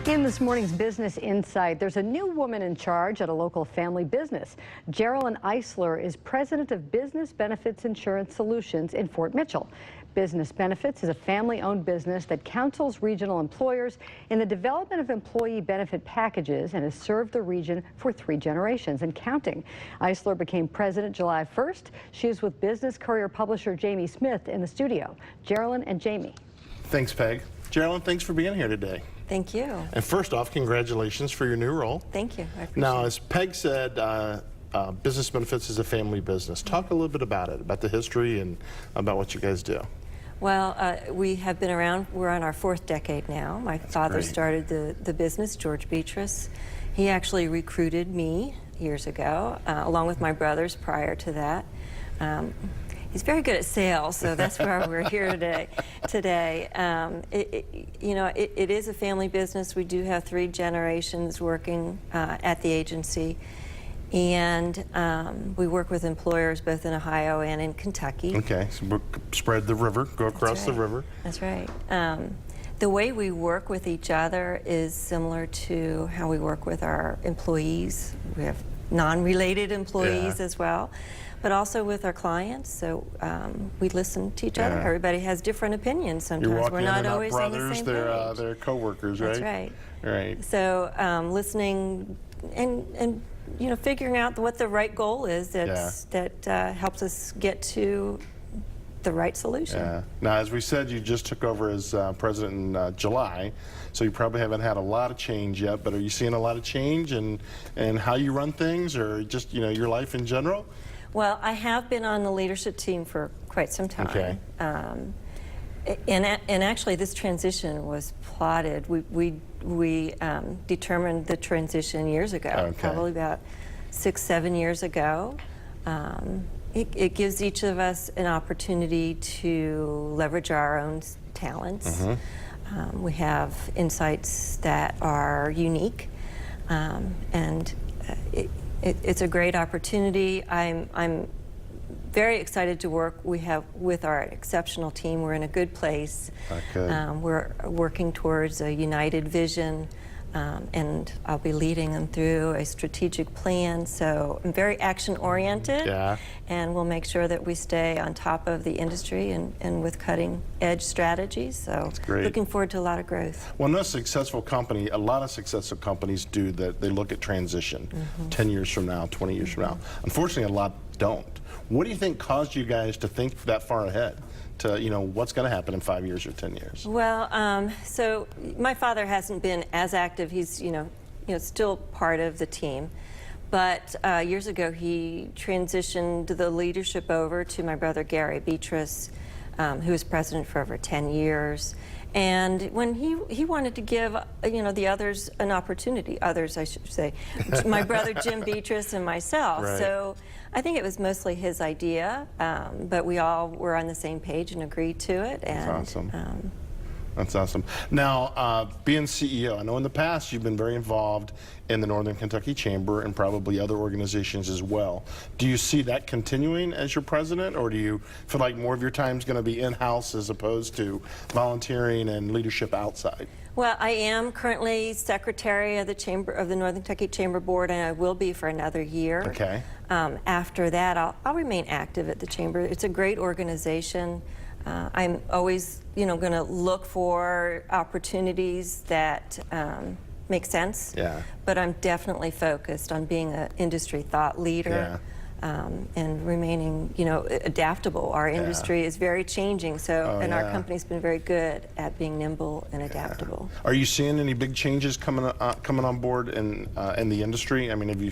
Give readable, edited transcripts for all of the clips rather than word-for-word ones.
In this morning's Business Insight, there's a new woman in charge at a local family business. Geraldine Eisler is president of Business Benefits Insurance Solutions in Fort Mitchell. Business Benefits is a family-owned business that counsels regional employers in the development of employee benefit packages and has served the region for 3 generations and counting. Eisler became president July 1st. She is with Business Courier publisher Jamie Smith in the studio. Geraldine and Jamie. Thanks, Peg. Geraldine, thanks for being here today. Thank you. And first off, congratulations for your new role. Thank you. I appreciate now, it. as Peg said, Business Benefits is a family business. Talk a little bit about it, about the history and about what you guys do. Well, we have been around, we're on our 4th decade now. My father started the business, George Beatrice. He actually recruited me years ago, along with my brothers prior to that. He's very good at sales, so that's why we're here today. It is a family business. We do have 3 generations working at the agency, and we work with employers both in Ohio and in Kentucky. Okay, so spread the river, go across the river. That's right. The way we work with each other is similar to how we work with our employees. We have non-related employees as well, but also with our clients. So we listen to each other. Everybody has different opinions sometimes. We're not always on the same page. They're co-workers, right? That's right. Right. So listening and figuring out what the right goal is that helps us get to the right solution. Yeah. Now, as we said, you just took over as president in July, so you probably haven't had a lot of change yet, but are you seeing a lot of change in how you run things, or just, your life in general? Well, I have been on the leadership team for quite some time. Okay. And actually, this transition was plotted. We determined the transition years ago, probably about 6-7 years ago. It gives each of us an opportunity to leverage our own talents. We have insights that are unique, and it's a great opportunity. I'm very excited to work with our exceptional team. We're in a good place. We're working towards a united vision, and I'll be leading them through a strategic plan. So I'm very action-oriented, and we'll make sure that we stay on top of the industry and with cutting-edge strategies. So looking forward to a lot of growth. Well, no successful company, a lot of successful companies do that. They look at transition 10 years from now, 20 years from now. Unfortunately, a lot don't. What do you think caused you guys to think that far ahead? To what's going to happen in 5 years or 10 years? Well, so my father hasn't been as active. He's still part of the team, but years ago he transitioned the leadership over to my brother Gary Beatrice, who was president for over 10 years. And when he wanted to give the others an opportunity, others I should say, my brother Jim Beatrice and myself. So I think it was mostly his idea, but we all were on the same page and agreed to it. And, that's awesome. That's awesome. Now, being CEO, I know in the past you've been very involved in the Northern Kentucky Chamber and probably other organizations as well. Do you see that continuing as your president, or do you feel like more of your time is going to be in-house as opposed to volunteering and leadership outside? Well, I am currently secretary of the Northern Kentucky Chamber Board, and I will be for another year. Okay. After that, I'll remain active at the Chamber. It's a great organization. I'm always, going to look for opportunities that make sense. But I'm definitely focused on being an industry thought leader. And remaining, adaptable. Our industry is very changing, so and our company's been very good at being nimble and adaptable. Are you seeing any big changes coming on board in the industry? I mean, have you?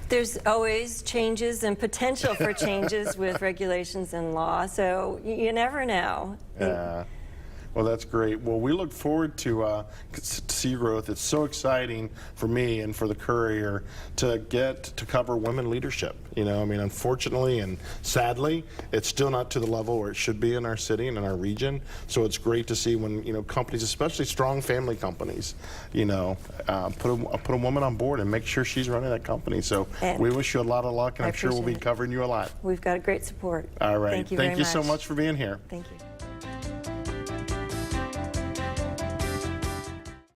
There's always changes and potential for changes with regulations and law, so you never know. Well, that's great. Well, we look forward to see growth. It's so exciting for me and for the Courier to get to cover women leadership. I mean, unfortunately and sadly, it's still not to the level where it should be in our city and in our region. So it's great to see when, companies, especially strong family companies, put a woman on board and make sure she's running that company. So we wish you a lot of luck, and I'm sure we'll be covering you a lot. We've got great support. All right. Thank you very much. Thank you so much for being here. Thank you.